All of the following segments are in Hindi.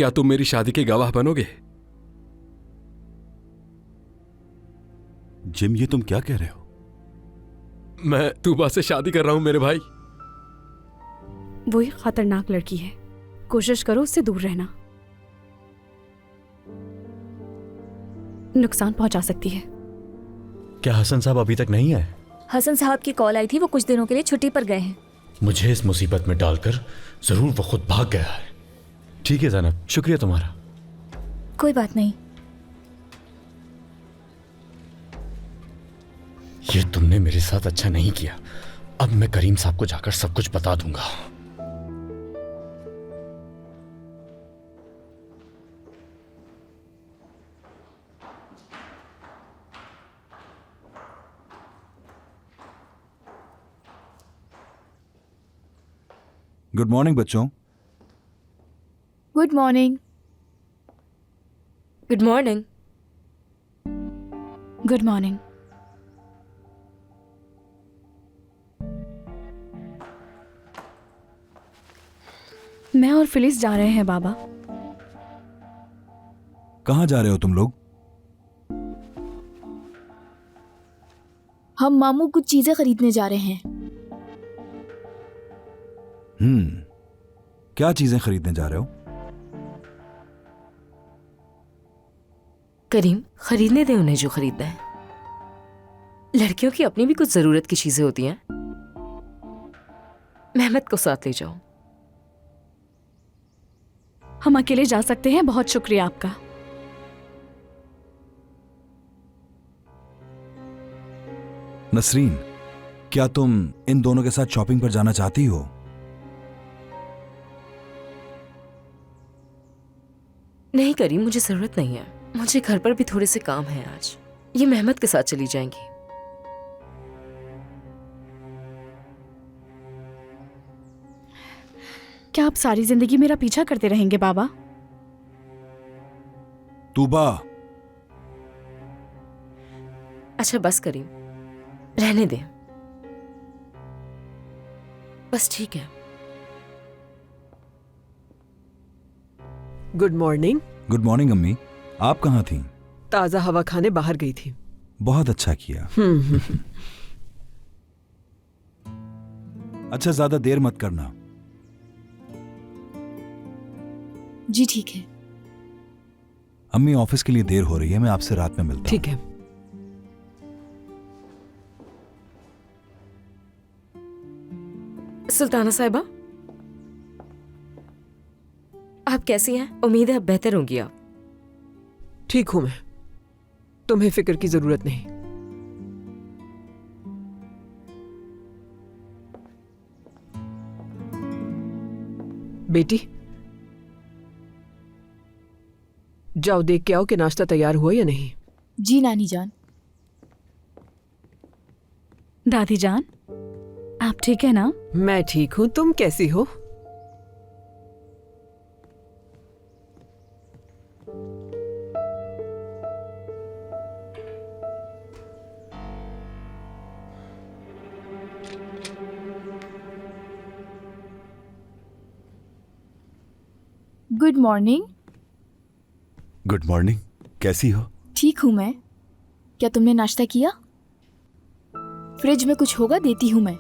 क्या तुम मेरी शादी के गवाह बनोगे? जिम, ये तुम क्या कह रहे हो? मैं तूबा से शादी कर रहा हूं मेरे भाई। वो एक खतरनाक लड़की है, कोशिश करो उससे दूर रहना, नुकसान पहुंचा सकती है। क्या हसन साहब अभी तक नहीं आए? हसन साहब की कॉल आई थी, वो कुछ दिनों के लिए छुट्टी पर गए हैं। मुझे इस मुसीबत में डालकर जरूर वो खुद भाग गया है। ठीक है जैनब, शुक्रिया तुम्हारा। कोई बात नहीं। ये तुमने मेरे साथ अच्छा नहीं किया। अब मैं करीम साहब को जाकर सब कुछ बता दूंगा। गुड मॉर्निंग बच्चों। Good morning. Good morning. Good morning. मैं और फिलिस जा रहे हैं बाबा। कहाँ जा रहे हो तुम लोग? हम मामू कुछ चीजें खरीदने जा रहे हैं। क्या चीजें खरीदने जा रहे हो? करीम, खरीदने दे उन्हें जो खरीदना है। लड़कियों की अपनी भी कुछ जरूरत की चीजें होती हैं। मेहमत को साथ ले जाओ। हम अकेले जा सकते हैं, बहुत शुक्रिया आपका। नसरीन, क्या तुम इन दोनों के साथ शॉपिंग पर जाना चाहती हो? नहीं करीम, मुझे जरूरत नहीं है। मुझे घर पर भी थोड़े से काम है आज। ये मेहमत के साथ चली जाएंगी। क्या आप सारी जिंदगी मेरा पीछा करते रहेंगे बाबा? तूबा। अच्छा बस करीम, रहने दे। बस ठीक है। Good morning. गुड मॉर्निंग अम्मी। आप कहाँ थीं? ताज़ा हवा खाने बाहर गई थी। बहुत अच्छा किया। अच्छा, ज्यादा देर मत करना। जी ठीक है। अम्मी, ऑफिस के लिए देर हो रही है, मैं आपसे रात में मिलता हूं। ठीक है। सुल्ताना साहिबा, आप कैसी हैं? उम्मीद है अब बेहतर होंगी आप। ठीक हूं मैं, तुम्हें फिक्र की जरूरत नहीं। बेटी, जाओ देख के आओ कि नाश्ता तैयार हुआ या नहीं। जी नानी जान। दादी जान, आप ठीक है ना? मैं ठीक हूं, तुम कैसी हो? Good morning. Good morning. कैसी हो? ठीक हूँ मैं। क्या तुमने नाश्ता किया? फ्रिज में कुछ होगा, देती हूँ मैं।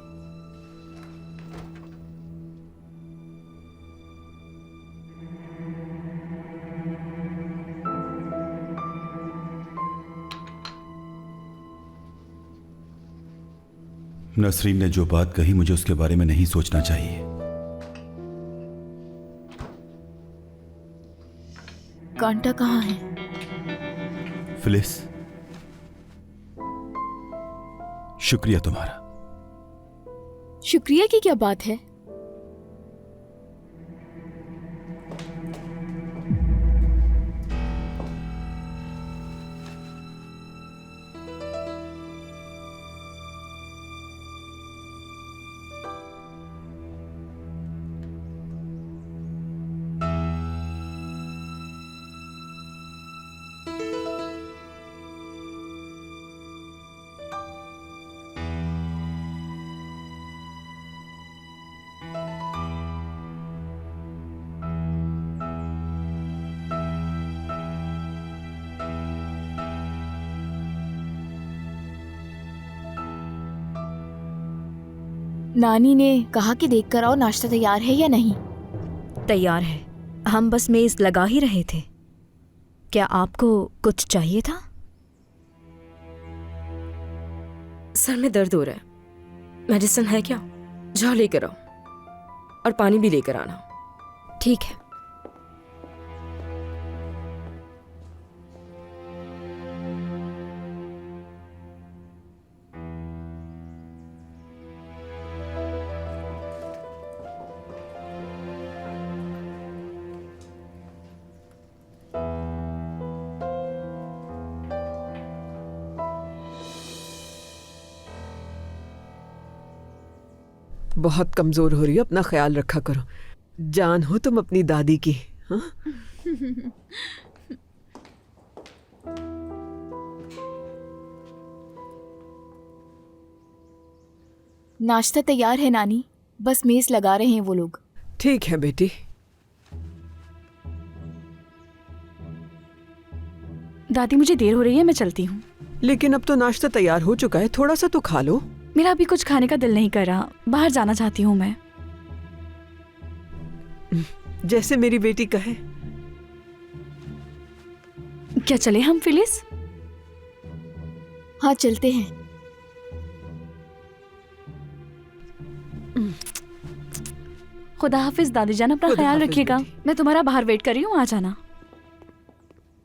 नसरीन ने जो बात कही, मुझे उसके बारे में नहीं सोचना चाहिए। कांटा कहाँ है? फिलिस, शुक्रिया तुम्हारा। शुक्रिया की क्या बात है? नानी ने कहा कि देख कर आओ नाश्ता तैयार है या नहीं। तैयार है, हम बस मेज लगा ही रहे थे। क्या आपको कुछ चाहिए था? सर में दर्द हो रहा है, मेडिसिन है क्या? जाओ लेकर आओ, और पानी भी लेकर आना। ठीक है। बहुत कमजोर हो रही हो, अपना ख्याल रखा करो। जान हो तुम अपनी दादी की। हाँ? नाश्ता तैयार है नानी, बस मेज लगा रहे हैं वो लोग। ठीक है बेटी। दादी मुझे देर हो रही है, मैं चलती हूँ। लेकिन अब तो नाश्ता तैयार हो चुका है, थोड़ा सा तो खा लो। मेरा अभी कुछ खाने का दिल नहीं कर रहा, बाहर जाना चाहती हूँ मैं। जैसे मेरी बेटी कहे। क्या चले हम फिलिस? हाँ चलते हैं। खुदा हाफिज दादी जान, अपना खुदा ख्याल हाफिज रखिएगा। बेटी। मैं तुम्हारा बाहर वेट कर रही हूँ, आ जाना।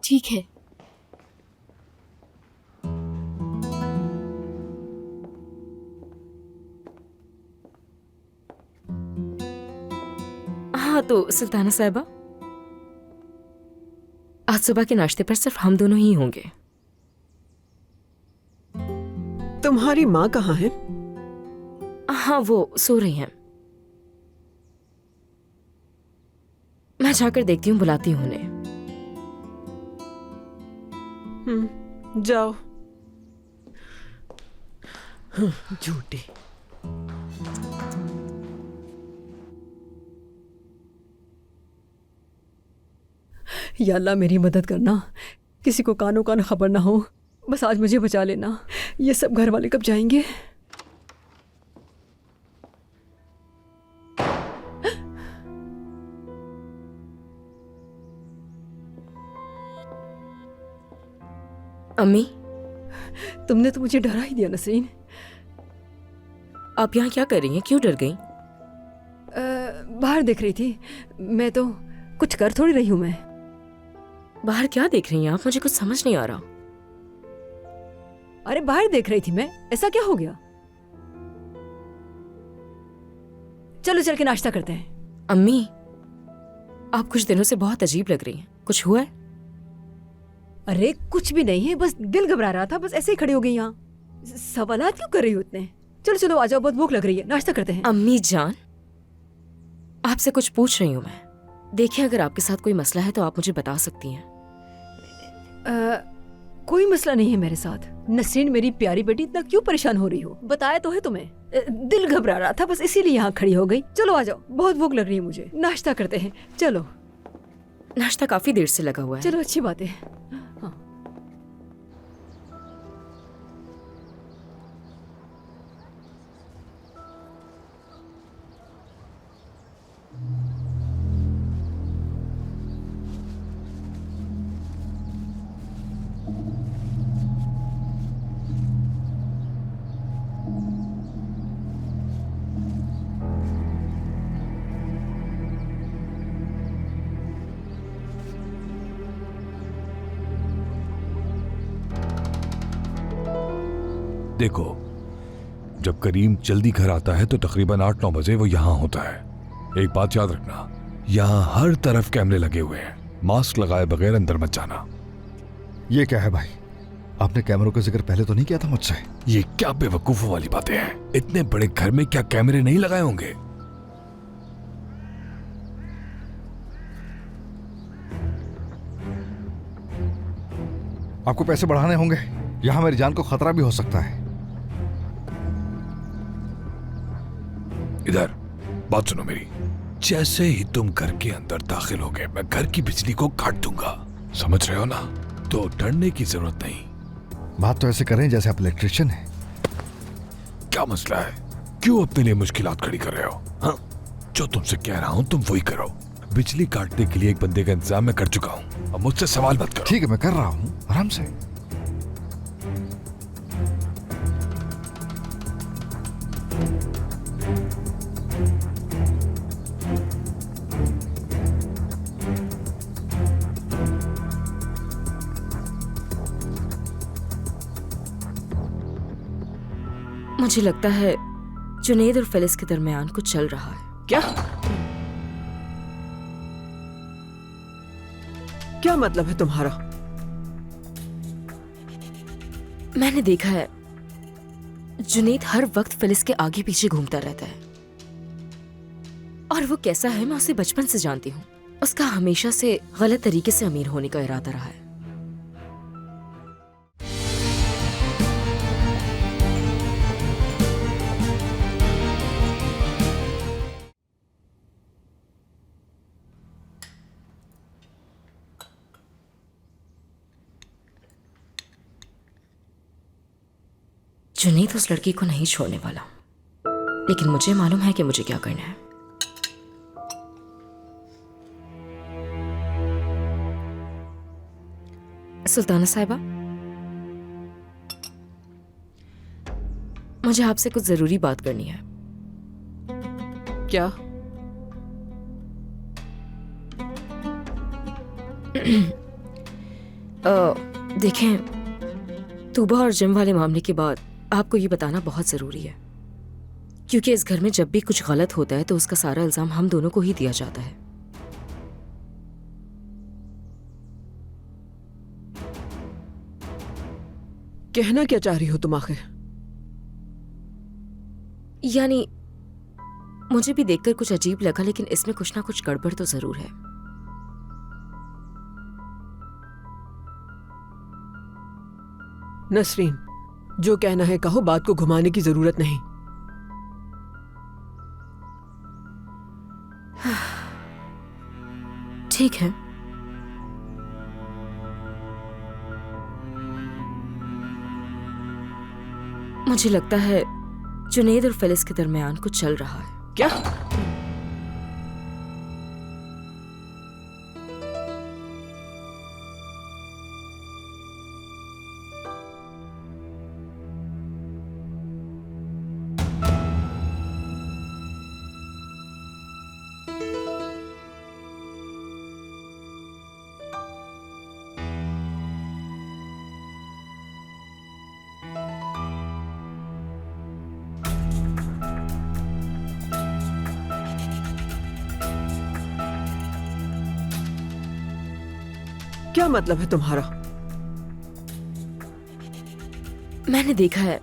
ठीक है। हाँ तो सुल्ताना साहिबा, आज सुबह के नाश्ते पर सिर्फ हम दोनों ही होंगे। तुम्हारी माँ कहाँ है? हाँ वो सो रही हैं। मैं जाकर देखती हूँ, बुलाती हूँ उन्हें। जाओ। झूठी। या अल्लाह मेरी मदद करना, किसी को कानो कान खबर ना हो, बस आज मुझे बचा लेना। ये सब घर वाले कब जाएंगे? अम्मी, तुमने तो मुझे डरा ही दिया नसरीन। आप यहाँ क्या कर रही हैं? क्यों डर गई? बाहर देख रही थी मैं, तो कुछ कर थोड़ी रही हूं मैं। बाहर क्या देख रही हैं आप? मुझे कुछ समझ नहीं आ रहा। अरे बाहर देख रही थी मैं, ऐसा क्या हो गया? चलो चल के नाश्ता करते हैं। अम्मी, आप कुछ दिनों से बहुत अजीब लग रही हैं। कुछ हुआ है? अरे कुछ भी नहीं है, बस दिल घबरा रहा था, बस ऐसे ही खड़ी हो गई यहाँ। सवालात क्यों कर रही हो इतने? चलो चलो आ जाओ, बहुत भूख लग रही है, नाश्ता करते हैं। अम्मी जान, आपसे कुछ पूछ रही हूँ मैं। देखिए, अगर आपके साथ कोई मसला है तो आप मुझे बता सकती हैं। कोई मसला नहीं है मेरे साथ। नसरीन मेरी प्यारी बेटी, इतना क्यों परेशान हो रही हो? बताया तो है तुम्हें। दिल घबरा रहा था, बस इसीलिए यहाँ खड़ी हो गई। चलो आ जाओ, बहुत भूख लग रही है मुझे, नाश्ता करते हैं। चलो। नाश्ता काफी देर से लगा हुआ है। चलो अच्छी बात है। हाँ। देखो, जब करीम जल्दी घर आता है तो तकरीबन 8-9 बजे वो यहाँ होता है। एक बात याद रखना, यहाँ हर तरफ कैमरे लगे हुए हैं। मास्क लगाए बगैर अंदर मत जाना। ये क्या है भाई? आपने कैमरों का जिक्र पहले तो नहीं किया था मुझसे। ये क्या बेवकूफों वाली बातें हैं? इतने बड़े घर में क्या कैमरे नहीं लगाए होंगे? आपको पैसे बढ़ाने होंगे, यहाँ मेरी जान को खतरा भी हो सकता है। इधर बात सुनो मेरी। जैसे ही तुम घर के अंदर दाखिल होगे, मैं घर की बिजली को काट दूंगा। समझ रहे हो ना? तो डरने की जरूरत नहीं। बात तो ऐसे करें जैसे आप इलेक्ट्रिशियन हैं। क्या मसला है? क्यों अपने लिए मुश्किलात खड़ी कर रहे हो? हाँ, जो तुमसे कह रहा हूं तुम वही करो। बिजली काटने के लिए एक बंदे का इंतजाम मैं कर चुका हूं, अब मुझसे सवाल मत करो। ठीक है, मैं कर रहा हूँ, आराम से। मुझे लगता है जुनैद और फिलिस के दरमियान कुछ चल रहा है। क्या क्या मतलब है तुम्हारा? मैंने देखा है जुनैद हर वक्त फिलिस के आगे पीछे घूमता रहता है, और वो कैसा है मैं उसे बचपन से जानती हूँ। उसका हमेशा से गलत तरीके से अमीर होने का इरादा रहा है। जुनैद उस लड़की को नहीं छोड़ने वाला, लेकिन मुझे मालूम है कि मुझे क्या करना है। सुल्ताना साहिबा, मुझे आपसे कुछ जरूरी बात करनी है। क्या? देखें, तूबा और जिम वाले मामले के बाद आपको ये बताना बहुत जरूरी है, क्योंकि इस घर में जब भी कुछ गलत होता है तो उसका सारा इल्जाम हम दोनों को ही दिया जाता है। कहना क्या चाह रही हो तुम आखिर? यानी मुझे भी देखकर कुछ अजीब लगा, लेकिन इसमें कुछ ना कुछ गड़बड़ तो जरूर है। नसरीन, जो कहना है कहो, बात को घुमाने की जरूरत नहीं। ठीक है, मुझे लगता है जुनैद और फिलिस के दरमियान कुछ चल रहा है। क्या? क्या मतलब है तुम्हारा? मैंने देखा है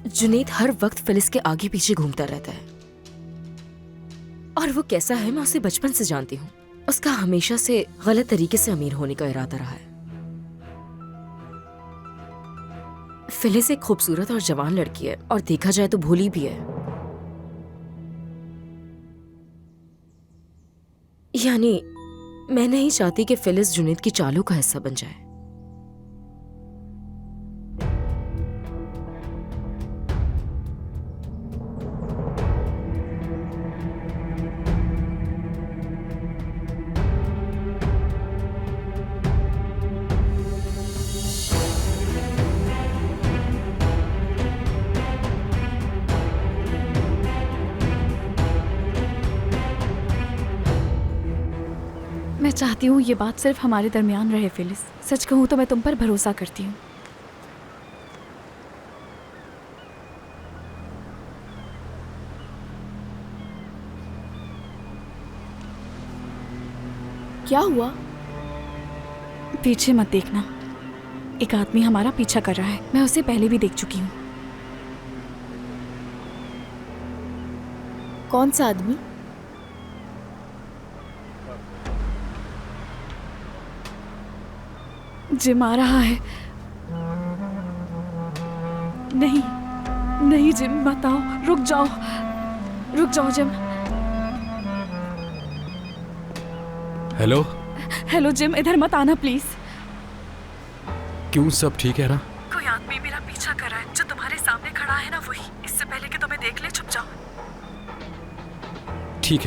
जुनैद हर वक्त फिलिस के आगे पीछे घूमता रहता है, और वो कैसा है मैं उसे बचपन से जानती हूँ। उसका हमेशा से गलत तरीके से अमीर होने का इरादा रहा है। फिलिस एक खूबसूरत और जवान लड़की है, और देखा जाए तो भोली भी है। यानी मैं नहीं चाहती कि फिलिस जुनैद की चालों का हिस्सा बन जाए। मैं चाहती हूँ ये बात सिर्फ हमारे दरमियान रहे फिलिस। सच कहूँ तो मैं तुम पर भरोसा करती हूँ। क्या हुआ? पीछे मत देखना, एक आदमी हमारा पीछा कर रहा है। मैं उसे पहले भी देख चुकी हूँ। कौन सा आदमी? जिम आ रहा है। नहीं नहीं जिम, मत आओ, रुक जाओ जिम। हेलो हेलो जिम, इधर मत आना प्लीज। क्यों, सब ठीक है ना? कोई आदमी मेरा पीछा कर रहा है। जो तुम्हारे सामने खड़ा है ना, वही। इससे पहले कि तुम्हें देख ठीक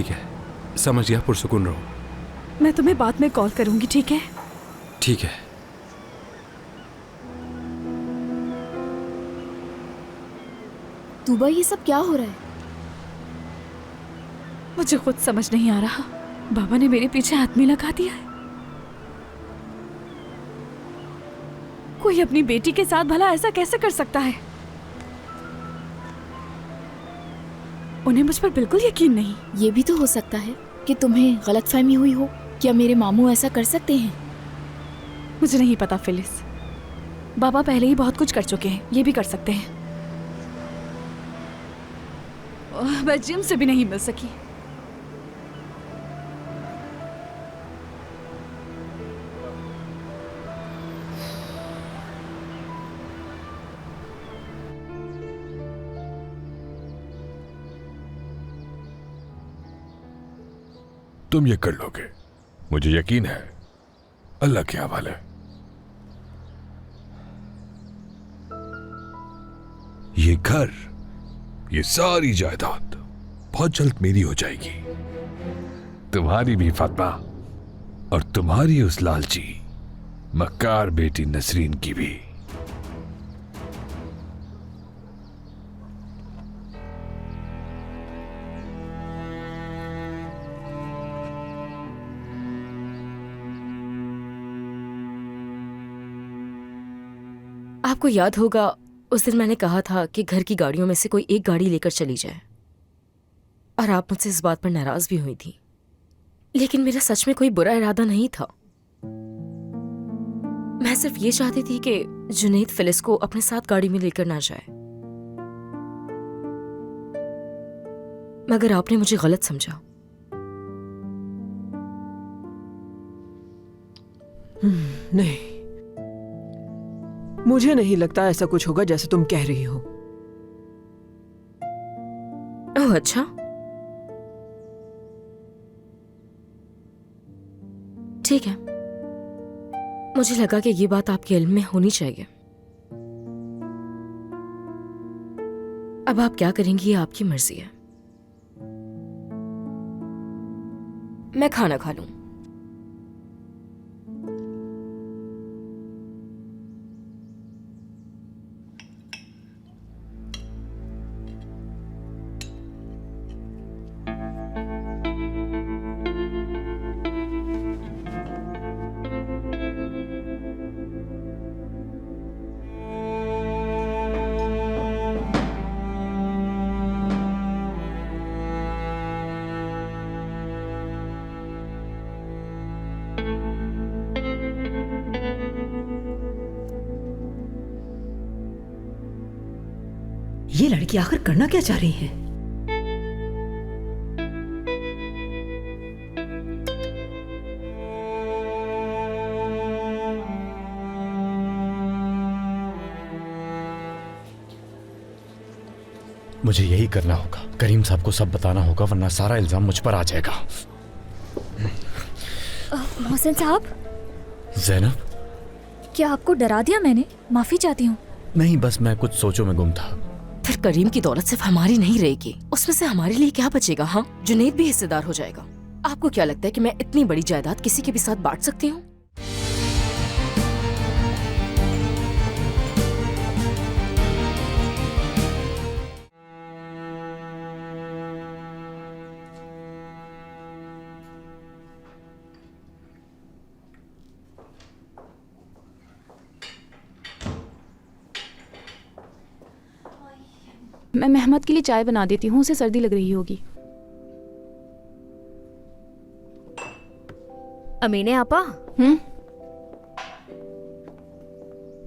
है, समझ गया, पुरसुकून रहो। मैं तुम्हें बाद में कॉल करूंगी, ठीक है? ठीक है। तूबा, ये सब क्या हो रहा है? मुझे खुद समझ नहीं आ रहा। बाबा ने मेरे पीछे आदमी लगा दिया है। कोई अपनी बेटी के साथ भला ऐसा कैसे कर सकता है? उन्हें मुझ पर बिल्कुल यकीन नहीं। ये भी तो हो सकता है कि तुम्हें गलतफहमी हुई हो। क्या मेरे मामू ऐसा कर सकते हैं? मुझे नहीं पता फिलिस। बाबा पहले ही बहुत कुछ कर चुके हैं, ये भी कर सकते हैं। मैं जिम से भी नहीं मिल सकी। तुम ये कर लोगे, मुझे यकीन है। अल्लाह के हवाले। ये घर, ये सारी जायदाद बहुत जल्द मेरी हो जाएगी, तुम्हारी भी फातिमा, और तुम्हारी उस लालची मक्कार बेटी नसरीन की भी। आपको याद होगा उस दिन मैंने कहा था कि घर की गाड़ियों में से कोई एक गाड़ी लेकर चली जाए, और आप मुझसे इस बात पर नाराज भी हुई थी। लेकिन मेरा सच में कोई बुरा इरादा नहीं था। मैं सिर्फ ये चाहती थी कि जुनैद फिलिस को अपने साथ गाड़ी में लेकर ना जाए, मगर आपने मुझे गलत समझा। नहीं, मुझे नहीं लगता ऐसा कुछ होगा जैसे तुम कह रही हो। ओह अच्छा, ठीक है। मुझे लगा कि ये बात आपके इल्म में होनी चाहिए। अब आप क्या करेंगी ये आपकी मर्जी है। मैं खाना खा लूं। ये लड़की आखिर करना क्या चाह रही है? मुझे यही करना होगा। करीम साहब को सब बताना होगा, वरना सारा इल्जाम मुझ पर आ जाएगा। मोहसिन साहब, ज़ैनब, क्या आपको डरा दिया मैंने? माफी चाहती हूँ। नहीं, बस मैं कुछ सोचों में गुम था। फिर करीम की दौलत सिर्फ हमारी नहीं रहेगी, उसमें से हमारे लिए क्या बचेगा? हाँ, जुनैद भी हिस्सेदार हो जाएगा। आपको क्या लगता है कि मैं इतनी बड़ी जायदाद किसी के भी साथ बांट सकती हूँ? मैं मेहमद के लिए चाय बना देती हूँ, उसे सर्दी लग रही होगी। अमीने आपा।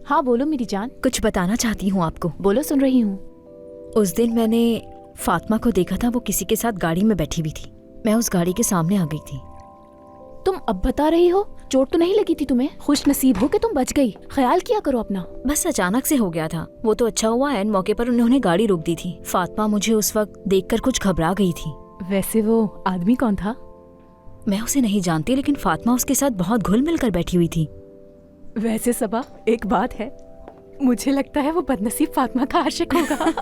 हाँ बोलो मेरी जान। कुछ बताना चाहती हूँ आपको। बोलो, सुन रही हूँ। उस दिन मैंने फातिमा को देखा था, वो किसी के साथ गाड़ी में बैठी हुई थी। मैं उस गाड़ी के सामने आ गई थी। तुम अब बता रही हो? चोट तो नहीं लगी थी तुम्हें? खुश नसीब हो कि तुम बच गई। ख्याल किया करो अपना। बस अचानक से हो गया था। वो तो अच्छा हुआ एन मौके पर उन्होंने गाड़ी रोक दी थी। फातिमा मुझे उस वक्त देखकर कुछ घबरा गई थी। वैसे वो आदमी कौन था? मैं उसे नहीं जानती, लेकिन फातिमा उसके साथ बहुत घुल मिल कर बैठी हुई थी। वैसे सबा, एक बात है, मुझे लगता है वो बदनसीब फातिमा का आशिक होगा।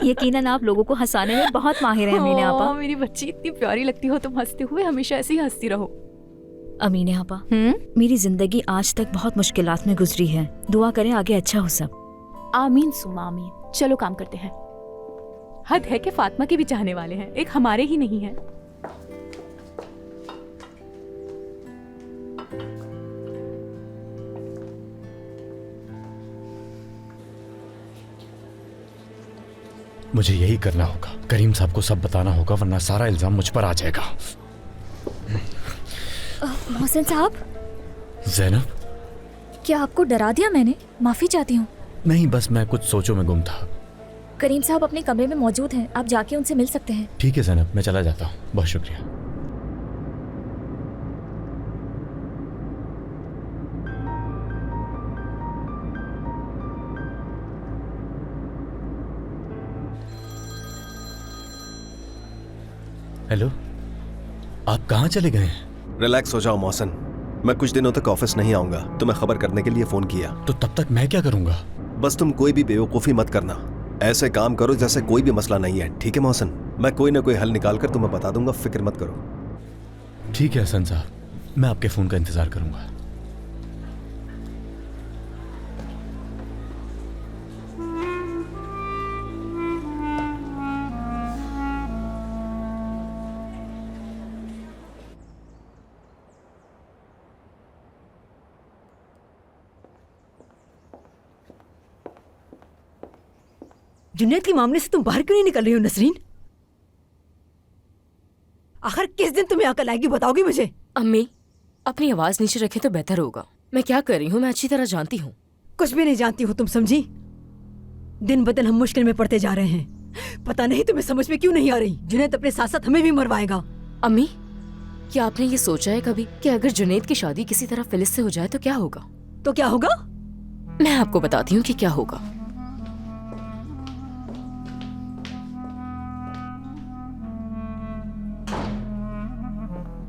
यकीनन आप लोगों को हंसाने में बहुत माहिर हैं अमीने आपा। मेरी बच्ची इतनी प्यारी लगती हो, तुम हंसते हुए हमेशा ऐसे ही हंसती रहो। अमीने आपा, मेरी जिंदगी आज तक बहुत मुश्किलात में गुजरी है। दुआ करें आगे अच्छा हो सब। आमीन सुमा आमीन। चलो काम करते हैं। हद है कि फातिमा के भी चाहने वाले हैं, एक हमारे ही नहीं है। मुझे यही करना होगा, करीम साहब को सब बताना होगा, वरना सारा इल्जाम मुझ पर आ जाएगा। मोहसिन साहब, ज़ैनब, क्या आपको डरा दिया मैंने? माफी चाहती हूँ। नहीं, बस मैं कुछ सोचों में गुम था। करीम साहब अपने कमरे में मौजूद हैं, आप जाके उनसे मिल सकते हैं। ठीक है ज़ैनब, मैं चला जाता हूँ। बहुत शुक्रिया। हेलो, आप कहाँ चले गए हैं? रिलैक्स हो जाओ मोहसिन, मैं कुछ दिनों तक ऑफिस नहीं आऊंगा। तुम्हें खबर करने के लिए फोन किया। तो तब तक मैं क्या करूंगा? बस तुम कोई भी बेवकूफ़ी मत करना, ऐसे काम करो जैसे कोई भी मसला नहीं है, ठीक है मोहसिन? मैं कोई ना कोई हल निकाल कर तुम्हें बता दूंगा, फिक्र मत करो। ठीक है हसन साहब, मैं आपके फ़ोन का इंतज़ार करूंगा। जुनैद के मामले से तुम बाहर क्यों नहीं निकल रही हो नसरीन? आखिर किस दिन तुम्हें अकल आएगी, बताओगी मुझे? अम्मी, अपनी आवाज नीचे रखे तो बेहतर होगा। मैं क्या कर रही हूँ मैं अच्छी तरह जानती हूँ। कुछ भी नहीं जानती हो तुम, समझी? दिन ब दिन हम मुश्किल में पड़ते जा रहे हैं। पता नहीं तुम्हें समझ में क्यों नहीं आ रही। जुनैद अपने साथ साथ हमें भी मरवाएगा। अम्मी, क्या आपने ये सोचा है कभी कि अगर जुनैद की शादी किसी तरह फिलिस से हो जाए तो क्या होगा? तो क्या होगा? मैं आपको बताती हूँ कि क्या होगा।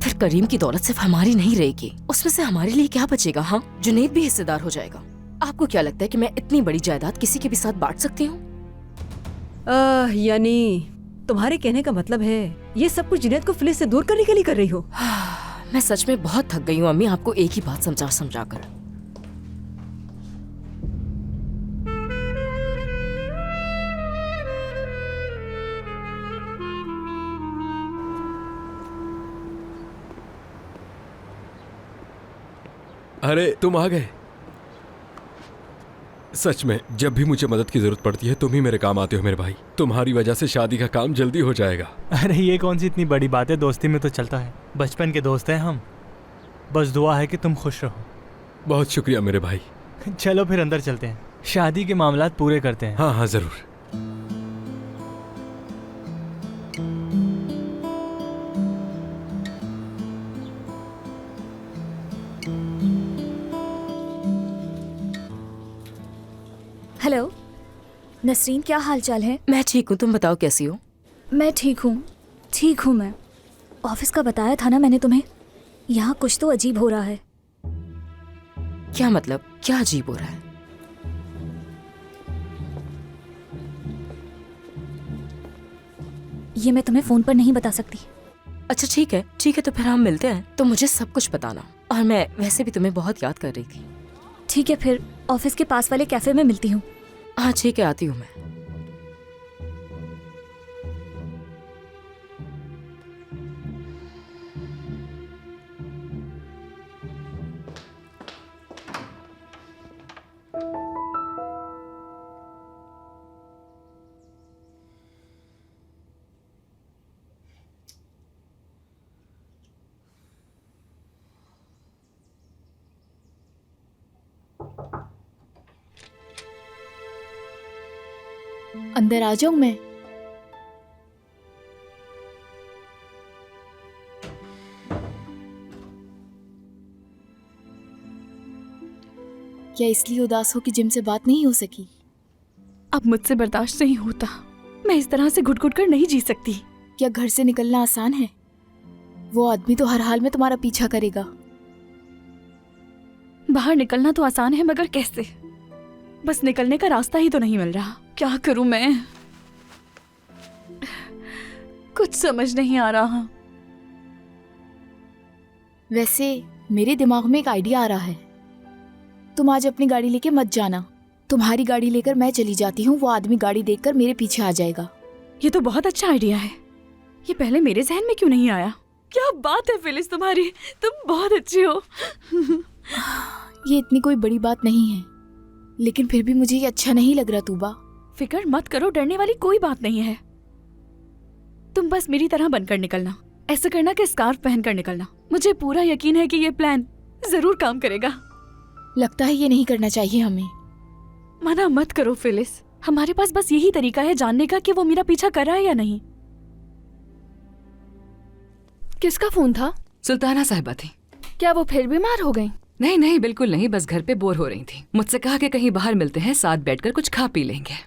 फिर करीम की दौलत सिर्फ हमारी नहीं रहेगी, उसमें से हमारे लिए क्या बचेगा? हाँ, जुनैद भी हिस्सेदार हो जाएगा। आपको क्या लगता है कि मैं इतनी बड़ी जायदाद किसी के भी साथ बांट सकती हूँ? यानी तुम्हारे कहने का मतलब है ये सब कुछ जुनैद को फिलिस से दूर करने के लिए कर रही हो? मैं सच में बहुत थक गई हूँ अम्मी, आपको एक ही बात समझा समझा कर। अरे तुम आ गए। सच में जब भी मुझे मदद की जरूरत पड़ती है तुम ही मेरे काम आते हो मेरे भाई। तुम्हारी वजह से शादी का काम जल्दी हो जाएगा। अरे ये कौन सी इतनी बड़ी बात है, दोस्ती में तो चलता है। बचपन के दोस्त हैं हम। बस दुआ है कि तुम खुश रहो। बहुत शुक्रिया मेरे भाई। चलो फिर अंदर चलते हैं, शादी के मामलात पूरे करते हैं। हाँ हाँ जरूर। हेलो नसरीन, क्या हाल चाल है? मैं ठीक हूँ, तुम बताओ कैसी हो? मैं ठीक हूँ मैं। ऑफिस का बताया था ना मैंने तुम्हें। यहाँ कुछ तो अजीब हो रहा है। क्या मतलब? क्या अजीब हो रहा है? ये मैं तुम्हें फोन पर नहीं बता सकती। अच्छा ठीक है तो फिर हम मिलते हैं, तो मुझे सब कुछ बताना। और मैं वैसे भी तुम्हें बहुत याद कर रही थी। ठीक है, फिर ऑफिस के पास वाले कैफे में मिलती हूँ। हाँ ठीक है, आती हूँ मैं। अंदर आ जाऊं मैं? क्या इसलिए उदास हो कि जिम से बात नहीं हो सकी? अब मुझसे बर्दाश्त नहीं होता। मैं इस तरह से घुट घुट कर नहीं जी सकती। क्या घर से निकलना आसान है? वो आदमी तो हर हाल में तुम्हारा पीछा करेगा। बाहर निकलना तो आसान है, मगर कैसे? बस निकलने का रास्ता ही तो नहीं मिल रहा। क्या करूं मैं? कुछ समझ नहीं आ रहा। वैसे मेरे दिमाग में एक आइडिया आ रहा है। तुम आज अपनी गाड़ी लेके मत जाना। तुम्हारी गाड़ी लेकर मैं चली जाती हूँ, वो आदमी गाड़ी देखकर मेरे पीछे आ जाएगा। ये तो बहुत अच्छा आइडिया है। ये पहले मेरे जहन में क्यों नहीं आया? क्या बात है फिलिस तुम्हारी, तुम बहुत अच्छी हो। ये इतनी कोई बड़ी बात नहीं है, लेकिन फिर भी मुझे ये अच्छा नहीं लग रहा तूबा। फिक्र मत करो, डरने वाली कोई बात नहीं है। तुम बस मेरी तरह बनकर निकलना। ऐसा करना कि स्कार्फ पहनकर निकलना। मुझे पूरा यकीन है कि ये प्लान जरूर काम करेगा। लगता है ये नहीं करना चाहिए हमें। मना मत करो फिलिस, हमारे पास बस यही तरीका है जानने का कि वो मेरा पीछा कर रहा है या नहीं। किसका फोन था? सुल्ताना साहिबा थी। क्या वो फिर बीमार हो गई? नहीं नहीं, बिल्कुल नहीं, बस घर पे बोर हो रही थी। मुझसे कहा कि कहीं बाहर मिलते हैं, साथ बैठकर कुछ खा पी लेंगे।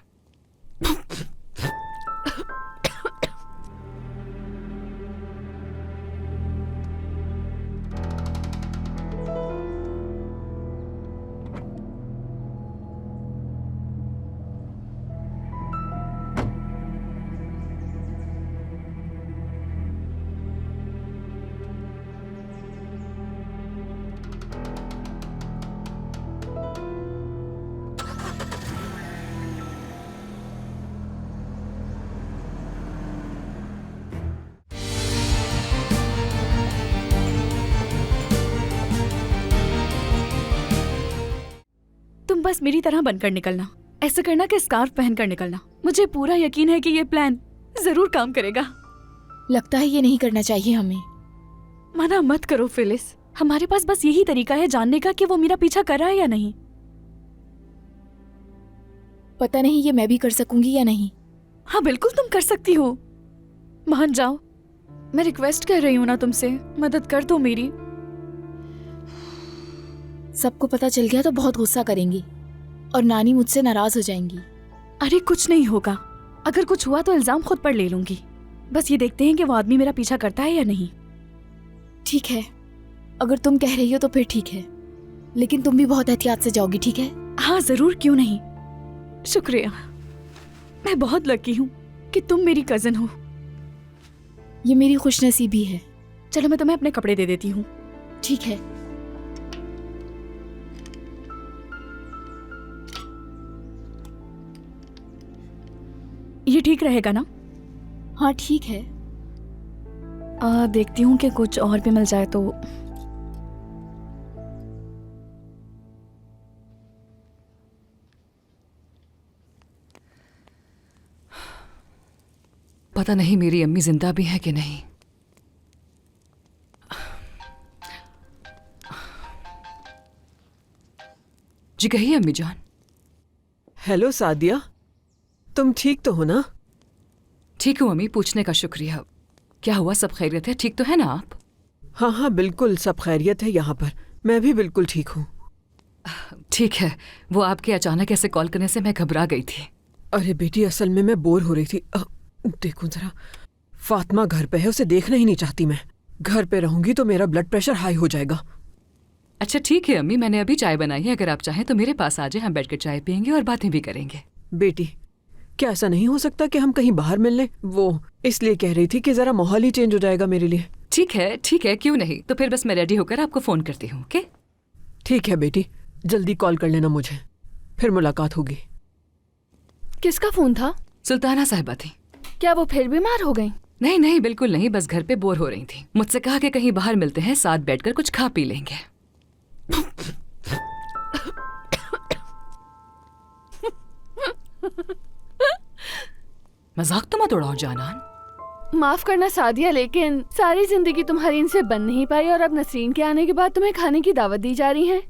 तुम बस मेरी तरह बनकर निकलना। ऐसा करना कि स्कार्फ पहनकर निकलना। मुझे पूरा यकीन है कि ये प्लान जरूर काम करेगा। लगता है ये नहीं करना चाहिए हमें। मना मत करो फिलिस, हमारे पास बस यही तरीका है जानने का कि वो मेरा पीछा कर रहा है या नहीं। पता नहीं ये मैं भी कर सकूंगी या नहीं। हाँ बिल्कुल तुम कर सकती हो, मान जाओ। मैं रिक्वेस्ट कर रही हूँ ना तुमसे, मदद कर दो मेरी। सबको पता चल गया तो बहुत गुस्सा करेंगी और नानी मुझसे नाराज हो जाएंगी। अरे कुछ नहीं होगा, अगर कुछ हुआ तो इल्जाम खुद पर ले लूंगी। बस ये देखते हैं कि वो आदमी मेरा पीछा करता है या नहीं। ठीक है, अगर तुम कह रही हो तो फिर ठीक है, लेकिन तुम भी बहुत एहतियात से जाओगी, ठीक है? हाँ जरूर, क्यों नहीं। शुक्रिया, मैं बहुत लकी हूँ कि तुम मेरी कजन हो। ये मेरी खुशनसीबी है। चलो मैं तुम्हें अपने कपड़े दे देती हूँ। ठीक है। ये ठीक रहेगा ना? हाँ ठीक है। देखती हूँ कि कुछ और भी मिल जाए तो। पता नहीं मेरी अम्मी जिंदा भी है कि नहीं। जी कहिए अम्मी जान। हेलो सादिया, तुम ठीक तो हो ना? ठीक हूँ अम्मी, पूछने का शुक्रिया। क्या हुआ, सब खैरियत है? ठीक तो है ना आप? हाँ हाँ बिल्कुल सब खैरियत है यहाँ पर। मैं भी बिल्कुल ठीक हूँ। ठीक है, वो आपके अचानक ऐसे कॉल करने से मैं घबरा गई थी। अरे बेटी, असल में मैं बोर हो रही थी। देखो जरा, फातिमा घर पे है, उसे देखना ही नहीं चाहती मैं। घर पे रहूंगी तो मेरा ब्लड प्रेशर हाई हो जाएगा। अच्छा ठीक है अम्मी, मैंने अभी चाय बनाई है, अगर आप चाहें तो मेरे पास आ जाए, हम बैठकर चाय पियेंगे और बातें भी करेंगे। बेटी, क्या ऐसा नहीं हो सकता कि हम कहीं बाहर मिल लें? वो इसलिए कह रही थी कि जरा माहौल ही चेंज हो जाएगा मेरे लिए। ठीक है, क्यों नहीं। तो फिर बस मैं रेडी होकर आपको फोन करती हूँ। ओके ठीक है बेटी, जल्दी कॉल कर लेना मुझे, फिर मुलाकात होगी। किसका फोन था? सुल्ताना साहिबा थी। क्या वो फिर बीमार हो गई? नहीं नहीं, बिल्कुल नहीं, बस घर पे बोर हो रही थी। मुझसे कहा कि कहीं बाहर मिलते हैं, साथ बैठकर कुछ खा पी लेंगे। मजाक तो मत उड़ाओ जानान। माफ करना सादिया, लेकिन सारी जिंदगी तुम्हारी इनसे बन नहीं पाई और अब नसरीन के आने के बाद तुम्हें खाने की दावत दी जा रही है।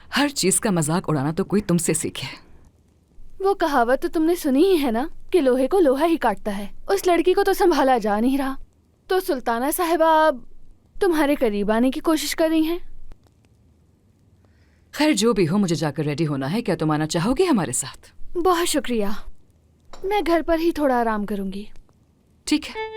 हर चीज का मजाक उड़ाना तो कोई तुमसे सीखे। वो कहावत तो तुमने सुनी ही है ना कि लोहे को लोहा ही काटता है। उस लड़की को तो संभाला जा नहीं रहा, तो सुल्ताना साहिबा अब तुम्हारे करीब आने की कोशिश कर रही हैं। खैर जो भी हो, मुझे जाकर रेडी होना है। क्या तुम आना चाहोगी हमारे साथ? बहुत शुक्रिया, मैं घर पर ही थोड़ा आराम करूंगी। ठीक है।